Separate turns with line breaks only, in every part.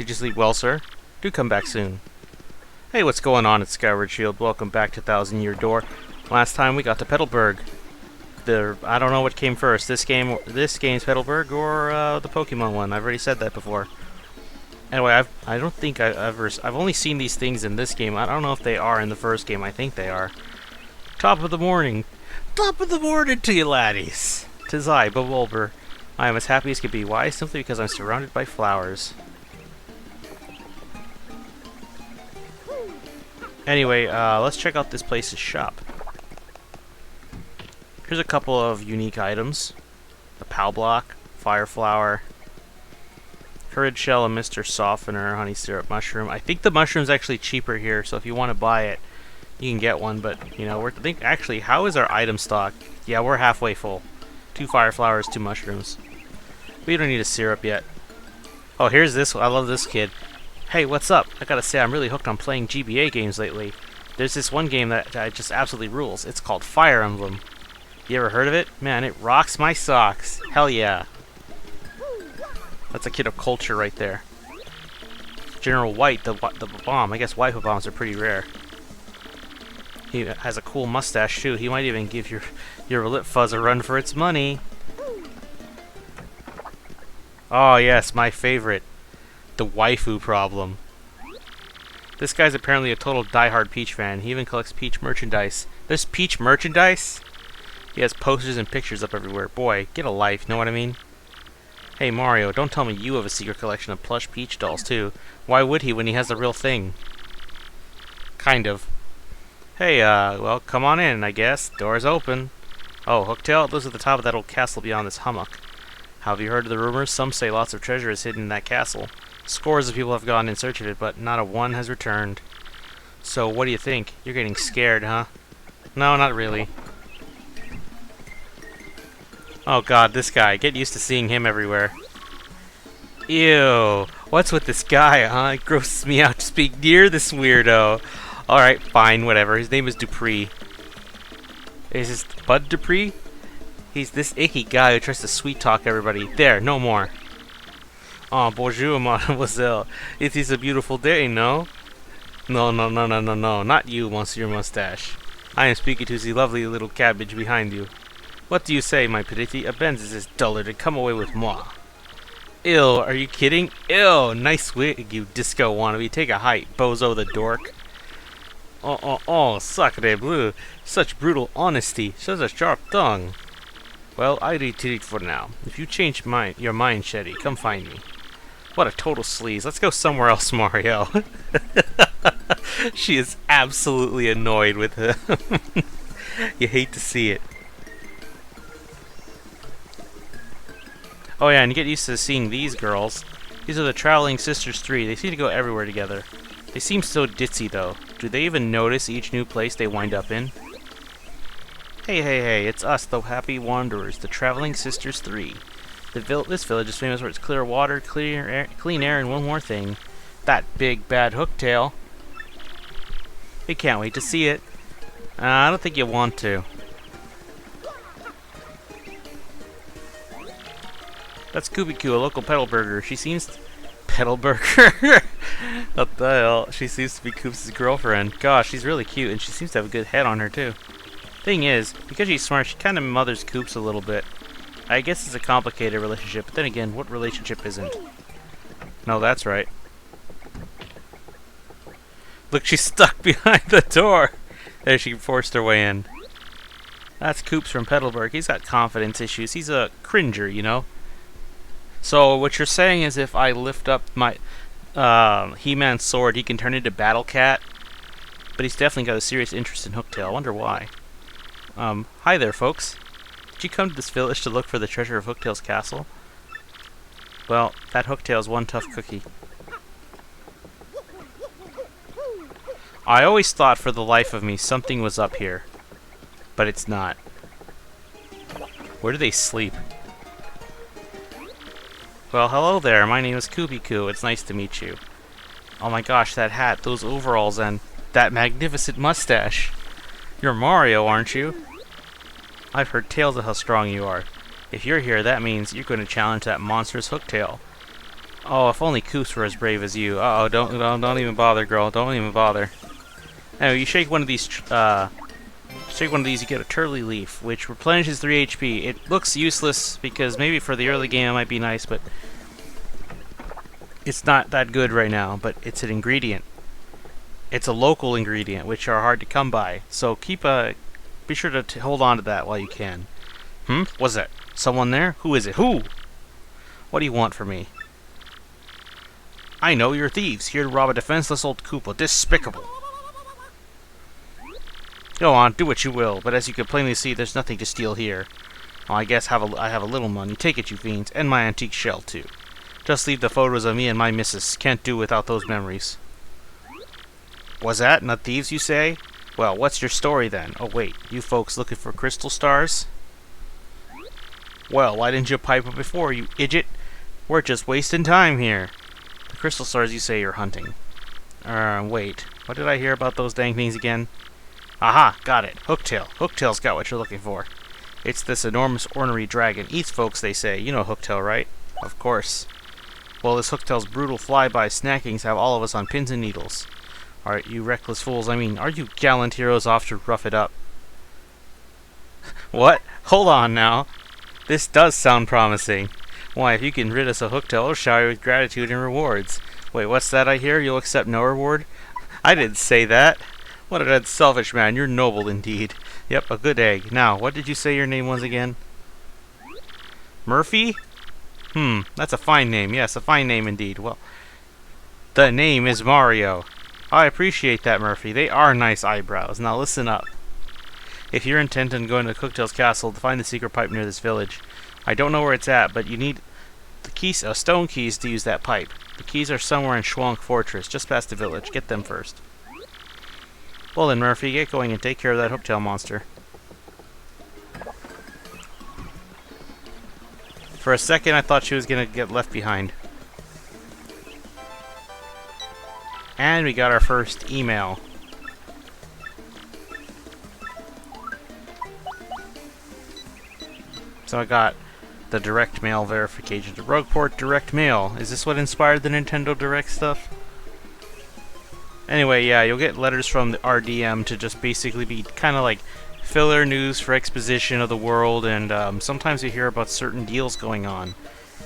Did you sleep well, sir? Do come back soon. Hey, what's going on at Skyward Shield? Welcome back to Thousand Year Door. Last time we got to Petal Burger. I don't know what came first. This game's Petal Burger or the Pokemon one. I've already said that before. Anyway, I've only seen these things in this game. I don't know if they are in the first game. I think they are. Top of the morning. Top of the morning to you laddies. 'Tis I, Bulber. I am as happy as can be. Why? Simply because I'm surrounded by flowers. Anyway, let's check out this place's shop. Here's a couple of unique items. The POW block, fire flower, courage shell, and Mr. Softener, honey syrup mushroom. I think the mushroom's actually cheaper here, so if you want to buy it, you can get one. But you know, actually, how is our item stock? Yeah, we're halfway full. 2 fire flowers, 2 mushrooms. We don't need a syrup yet. Oh, here's this one. I love this kid. Hey, what's up? I gotta say, I'm really hooked on playing GBA games lately. There's this one game that just absolutely rules. It's called Fire Emblem. You ever heard of it? Man, it rocks my socks. Hell yeah. That's a kid of culture right there. General White, the bomb. I guess waifu bombs are pretty rare. He has a cool mustache too. He might even give your lip fuzz a run for its money. Oh yes, my favorite. The waifu problem. This guy's apparently a total diehard Peach fan. He even collects Peach merchandise. There's Peach merchandise? He has posters and pictures up everywhere. Boy, get a life, know what I mean? Hey Mario, don't tell me you have a secret collection of plush Peach dolls too. Why would he when he has the real thing? Kind of. Hey, well, come on in, I guess. Door's open. Oh, Hooktail, those at the top of that old castle beyond this hummock. Have you heard of the rumors? Some say lots of treasure is hidden in that castle. Scores of people have gone in search of it, but not a one has returned. So, what do you think? You're getting scared, huh? No, not really. Oh god, this guy. Get used to seeing him everywhere. Ew. What's with this guy, huh? It grosses me out to speak near this weirdo. Alright, fine, whatever. His name is Dupree. Is this Bud Dupree? He's this icky guy who tries to sweet-talk everybody. There, no more. Oh, bonjour, mademoiselle. It is a beautiful day, no? No, not you, Monsieur Mustache. I am speaking to the lovely little cabbage behind you. What do you say, my petite? A Benz is dullard and come away with moi. Ew, are you kidding? Ew, nice wig, you disco wannabe. Take a height, bozo the dork. Oh, sacre bleu. Such brutal honesty. Such a sharp tongue. Well, I retreat for now. If you change your mind, Shetty, come find me. What a total sleaze. Let's go somewhere else, Mario. She is absolutely annoyed with him. You hate to see it. Oh yeah, and you get used to seeing these girls. These are the Traveling Sisters 3. They seem to go everywhere together. They seem so ditzy, though. Do they even notice each new place they wind up in? Hey, it's us, the Happy Wanderers, the Traveling Sisters 3. This village is famous for its clear water, clean air, and one more thing. That big, bad hooktail. We can't wait to see it. I don't think you want to. That's Koopa, a local Petal Burger. She seems... Petal Burger? What the hell? She seems to be Koopa's girlfriend. Gosh, she's really cute, and she seems to have a good head on her, too. Thing is, because she's smart, she kind of mothers Koops a little bit. I guess it's a complicated relationship, but then again, what relationship isn't? No, that's right. Look, she's stuck behind the door! There, she forced her way in. That's Koops from Petalburg. He's got confidence issues. He's a cringer, you know? So, what you're saying is if I lift up my He-Man sword, he can turn into Battle Cat? But he's definitely got a serious interest in Hooktail. I wonder why. Hi there, folks. Did you come to this village to look for the treasure of Hooktail's castle? Well, that Hooktail's one tough cookie. I always thought for the life of me something was up here. But it's not. Where do they sleep? Well, hello there. My name is Koopa. It's nice to meet you. Oh my gosh, that hat, those overalls, and that magnificent mustache. You're Mario, aren't you? I've heard tales of how strong you are. If you're here, that means you're going to challenge that monstrous Hooktail. Oh, if only Koops were as brave as you. Uh-oh, don't even bother, girl. Don't even bother. Anyway, you shake one of these, you get a Turley Leaf, which replenishes 3 HP. It looks useless, because maybe for the early game it might be nice, but it's not that good right now, but it's an ingredient. It's a local ingredient, which are hard to come by, so be sure to hold on to that while you can. What's that? Someone there? Who is it? Who? What do you want from me? I know, you're thieves, here to rob a defenseless old Koopa. Despicable! Go on, do what you will, but as you can plainly see, there's nothing to steal here. Well, I guess I have a little money. Take it, you fiends, and my antique shell, too. Just leave the photos of me and my missus. Can't do without those memories. Was that? Not thieves, you say? Well, what's your story, then? Oh, wait, you folks looking for crystal stars? Well, why didn't you pipe up before, you idiot? We're just wasting time here. The crystal stars you say you're hunting. Wait. What did I hear about those dang things again? Aha, got it. Hooktail. Hooktail's got what you're looking for. It's this enormous ornery dragon. Eats folks, they say. You know Hooktail, right? Of course. Well, this Hooktail's brutal flyby snackings have all of us on pins and needles. Alright, you reckless fools. I mean, are you gallant heroes off to rough it up? What? Hold on now. This does sound promising. Why, if you can rid us of Hooktail, I'll shower you with gratitude and rewards. Wait, what's that I hear? You'll accept no reward? I didn't say that. What a selfish man. You're noble indeed. Yep, a good egg. Now, what did you say your name was again? Murphy? That's a fine name. Yes, a fine name indeed. Well, the name is Mario. I appreciate that, Murphy. They are nice eyebrows. Now listen up. If you're intent on going to Cooktail's castle to find the secret pipe near this village, I don't know where it's at, but you need the keys, stone keys to use that pipe. The keys are somewhere in Schwann Fortress, just past the village. Get them first. Well then, Murphy, get going and take care of that Hooktail monster. For a second, I thought she was gonna get left behind. And we got our first email. So I got the direct mail verification. The Rogueport direct mail. Is this what inspired the Nintendo Direct stuff? Anyway, yeah, you'll get letters from the RDM to just basically be kind of like filler news for exposition of the world, and sometimes you hear about certain deals going on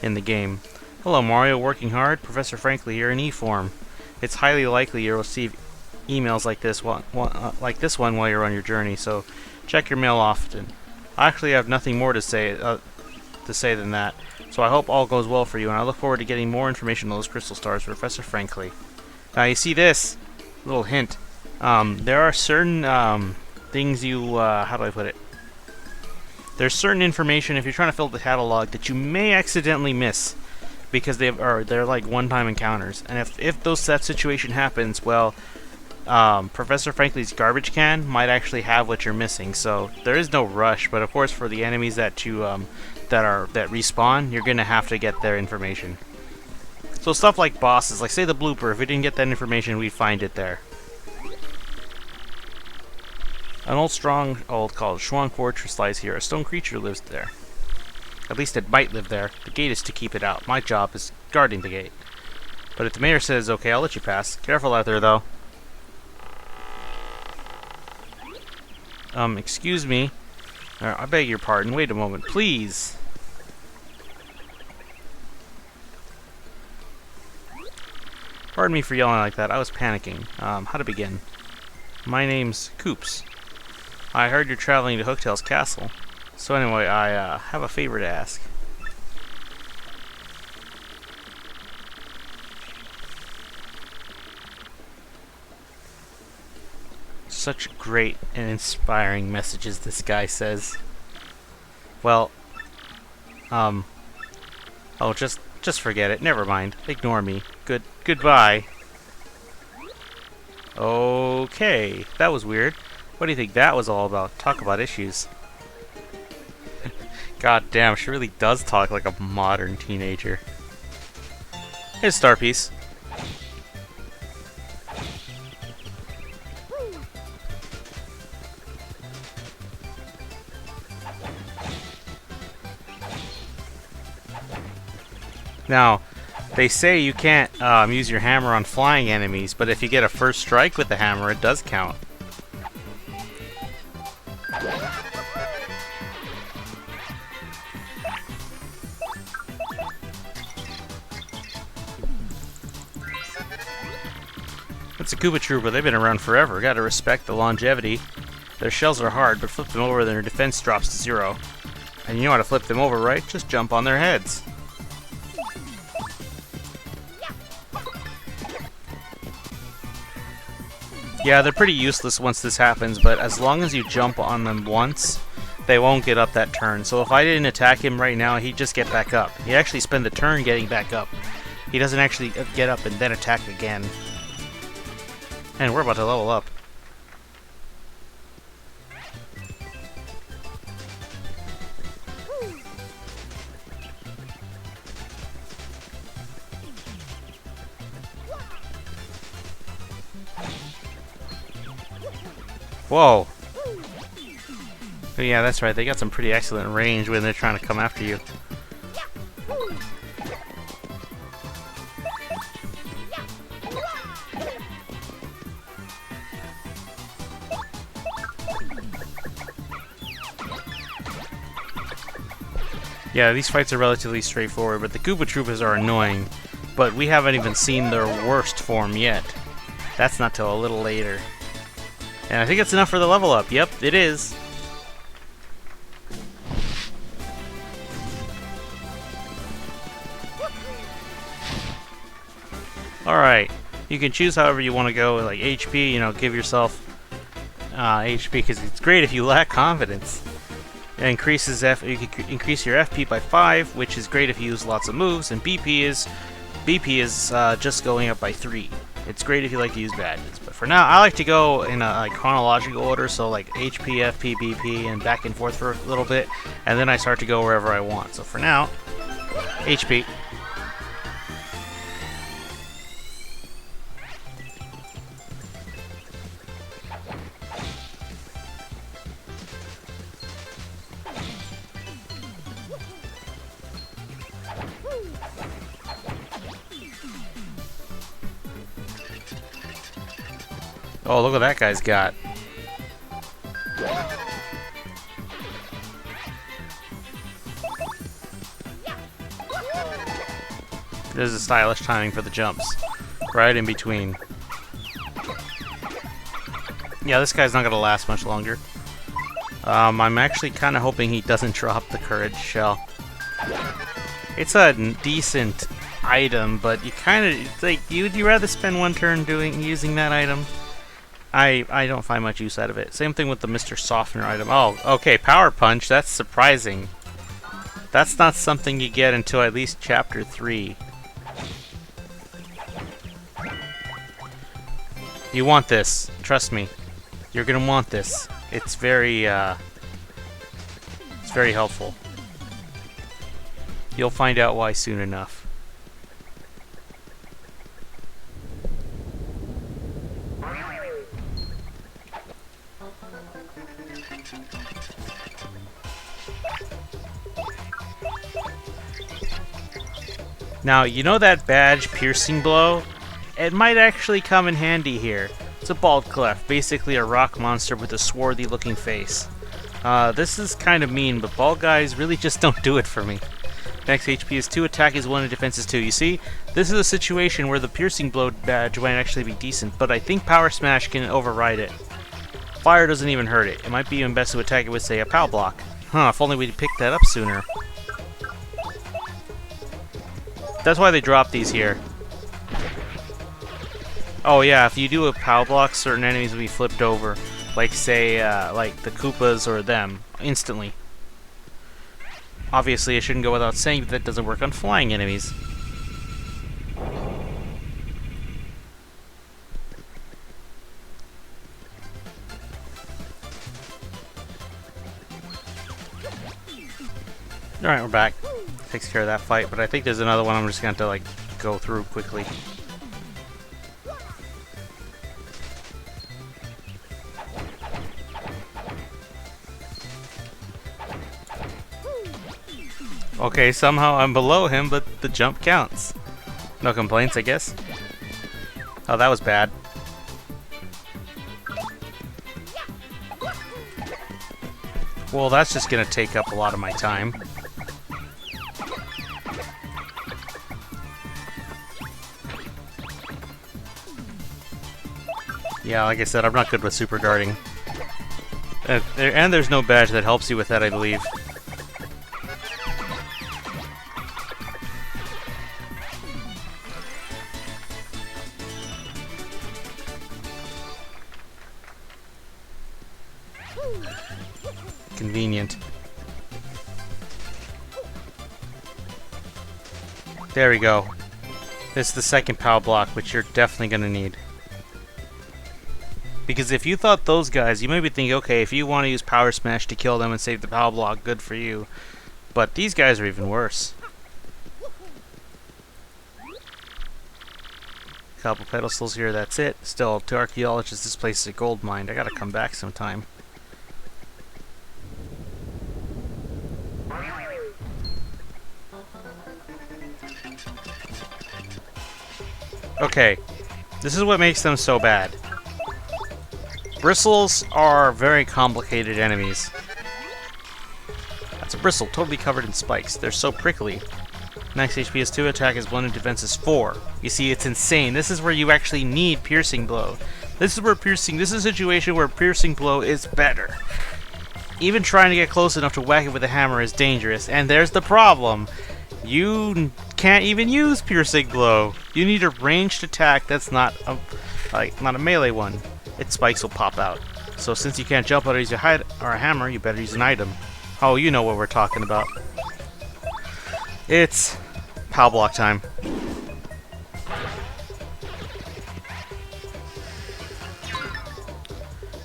in the game. Hello, Mario, working hard? Professor Franklin here in E-form. It's highly likely you'll receive emails like this one while you're on your journey, so check your mail often. I actually have nothing more to say than that, so I hope all goes well for you, and I look forward to getting more information on those crystal stars, Professor Franklin. Now, you see this? Little hint. There are certain things you, how do I put it? There's certain information, if you're trying to fill the catalog, that you may accidentally miss, because they're like one-time encounters. And if that situation happens, well, Professor Franklin's garbage can might actually have what you're missing. So there is no rush, but of course for the enemies that respawn, you're gonna have to get their information. So stuff like bosses, like say the blooper, if we didn't get that information, we'd find it there. An old stronghold called Schwann Fortress lies here. A stone creature lives there. At least it might live there. The gate is to keep it out. My job is guarding the gate. But if the mayor says okay, I'll let you pass. Careful out there, though. Excuse me. I beg your pardon. Wait a moment, please. Pardon me for yelling like that. I was panicking. How to begin? My name's Koops. I heard you're traveling to Hooktail's castle. So anyway, I have a favor to ask. Such great and inspiring messages this guy says. Well, oh, just forget it. Never mind. Ignore me. Goodbye. Okay, that was weird. What do you think that was all about? Talk about issues. God damn, she really does talk like a modern teenager. Here's Star Piece. Now, They say you can't use your hammer on flying enemies, but if you get a first strike with the hammer, it does count. It's a Koopa Troopa. They've been around forever. Gotta respect the longevity. Their shells are hard, but flip them over, their defense drops to 0. And you know how to flip them over, right? Just jump on their heads. Yeah, they're pretty useless once this happens, but as long as you jump on them once, they won't get up that turn. So if I didn't attack him right now, he'd just get back up. He'd actually spend the turn getting back up. He doesn't actually get up and then attack again. And we're about to level up. Whoa! Oh, yeah, that's right. They got some pretty excellent range when they're trying to come after you. Yeah, these fights are relatively straightforward, but the Koopa Troopas are annoying. But we haven't even seen their worst form yet. That's not till a little later. And I think it's enough for the level up. Yep, it is. Alright, you can choose however you want to go, like HP, you know, give yourself HP, because it's great if you lack confidence. It increases you can increase your FP by 5, which is great if you use lots of moves, and BP is just going up by 3. It's great if you like to use badges, but for now, I like to go in a chronological order, so like HP, FP, BP, and back and forth for a little bit, and then I start to go wherever I want. So for now, HP. Oh, look what that guy's got. There's a stylish timing for the jumps. Right in between. Yeah, this guy's not going to last much longer. I'm actually kind of hoping he doesn't drop the Courage Shell. It's a decent item, but you kind of, like, would you rather spend one turn using that item? I don't find much use out of it. Same thing with the Mr. Softener item. Oh, okay, Power Punch, that's surprising. That's not something you get until at least Chapter 3. You want this. Trust me. You're gonna want this. It's very helpful. You'll find out why soon enough. Now, you know that badge, Piercing Blow? It might actually come in handy here. It's a bald Clef, basically a rock monster with a swarthy looking face. This is kind of mean, but bald guys really just don't do it for me. Max HP is 2, attack is 1, and defense is 2. You see, this is a situation where the Piercing Blow badge might actually be decent, but I think Power Smash can override it. Fire doesn't even hurt it. It might be even best to attack it with, say, a Pow Block. Huh, if only we'd picked that up sooner. That's why they drop these here. Oh yeah, if you do a Pow Block, certain enemies will be flipped over. Like, say, like the Koopas or them, instantly. Obviously, I shouldn't go without saying that doesn't work on flying enemies. Alright, we're back. Takes care of that fight, but I think there's another one I'm just going to like go through quickly. Okay, somehow I'm below him, but the jump counts. No complaints, I guess. Oh, that was bad. Well, that's just gonna take up a lot of my time. Yeah, like I said, I'm not good with super guarding. And there's no badge that helps you with that, I believe. Convenient. There we go. This is the second power block, which you're definitely going to need. Because if you thought those guys, you may be thinking, okay, if you want to use Power Smash to kill them and save the power block, good for you. But these guys are even worse. Couple pedestals here, that's it. Still, to archaeologists, this place is a gold mine. I gotta come back sometime. Okay, this is what makes them so bad. Bristles are very complicated enemies. That's a bristle, totally covered in spikes. They're so prickly. Max HP is 2, attack is 1, and defense is 4. You see, it's insane. This is where you actually need Piercing Blow. This is a situation where Piercing Blow is better. Even trying to get close enough to whack it with a hammer is dangerous, and there's the problem. You can't even use Piercing Blow. You need a ranged attack that's not a melee one. Its spikes will pop out. So since you can't jump out or use a hammer, you better use an item. Oh, you know what we're talking about. It's power block time.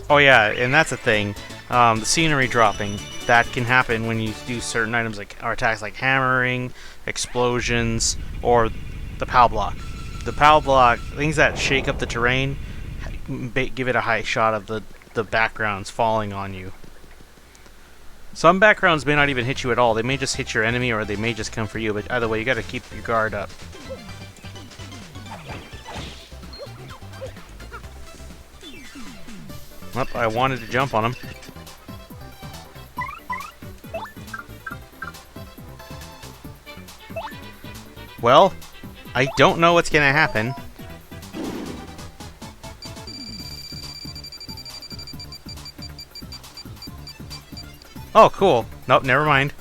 Oh yeah, and that's a thing. The scenery dropping. That can happen when you do certain items or attacks like hammering, explosions, or the power block. The power block, things that shake up the terrain, give it a high shot of the backgrounds falling on you. Some backgrounds may not even hit you at all. They may just hit your enemy, or they may just come for you, but either way, you gotta keep your guard up. Oh, I wanted to jump on him. Well, I don't know what's gonna happen. Oh, cool. Nope, never mind.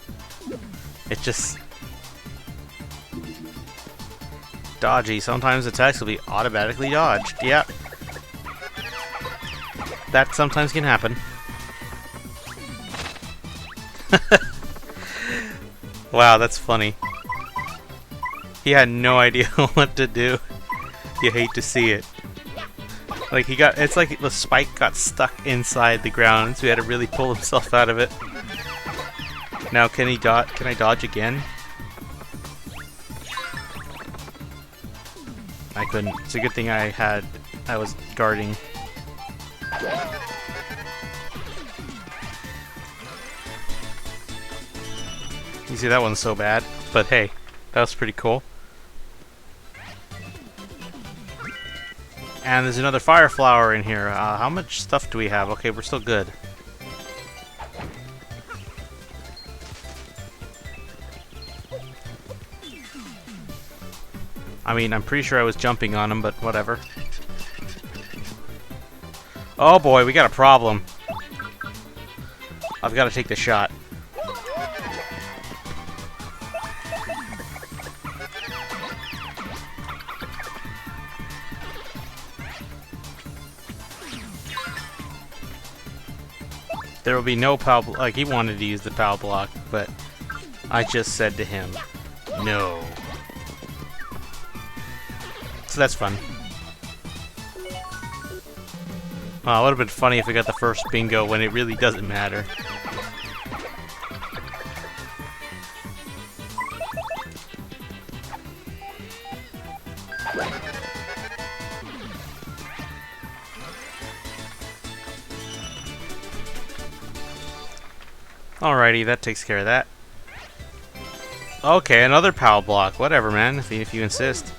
It just... dodgy. Sometimes attacks will be automatically dodged. Yeah. That sometimes can happen. Wow, that's funny. He had no idea what to do. You hate to see it. Like it's like the spike got stuck inside the ground, so he had to really pull himself out of it. Now can I dodge again? I couldn't. It's a good thing I was guarding. You see, that one's so bad, but hey, that was pretty cool. And there's another fire flower in here. How much stuff do we have? Okay, we're still good. I mean, I'm pretty sure I was jumping on him, but whatever. Oh boy, we got a problem. I've got to take the shot. There will be no power block. Like, he wanted to use the power block, but I just said to him, no. So that's fun. Well, it would have been funny if we got the first bingo when it really doesn't matter. Alrighty, that takes care of that. Okay, another power block. Whatever, man, if you insist.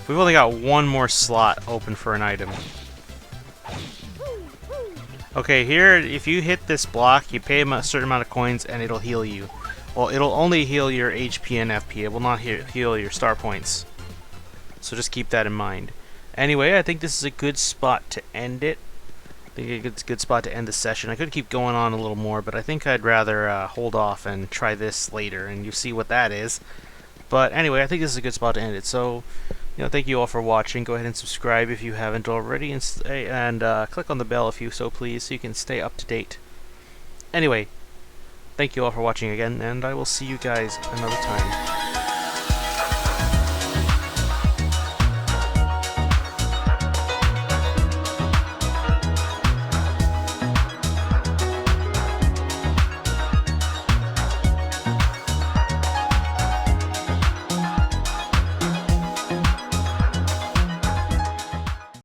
We've only got one more slot open for an item. Okay, here, if you hit this block, you pay a certain amount of coins and it'll heal you. Well, it'll only heal your HP and FP. It will not heal your star points. So just keep that in mind. Anyway, I think this is a good spot to end it. I think it's a good spot to end the session. I could keep going on a little more, but I think I'd rather hold off and try this later, and you see what that is. But anyway, I think this is a good spot to end it. So, thank you all for watching. Go ahead and subscribe if you haven't already, and click on the bell if you so please, so you can stay up to date. Anyway, thank you all for watching again, and I will see you guys another time.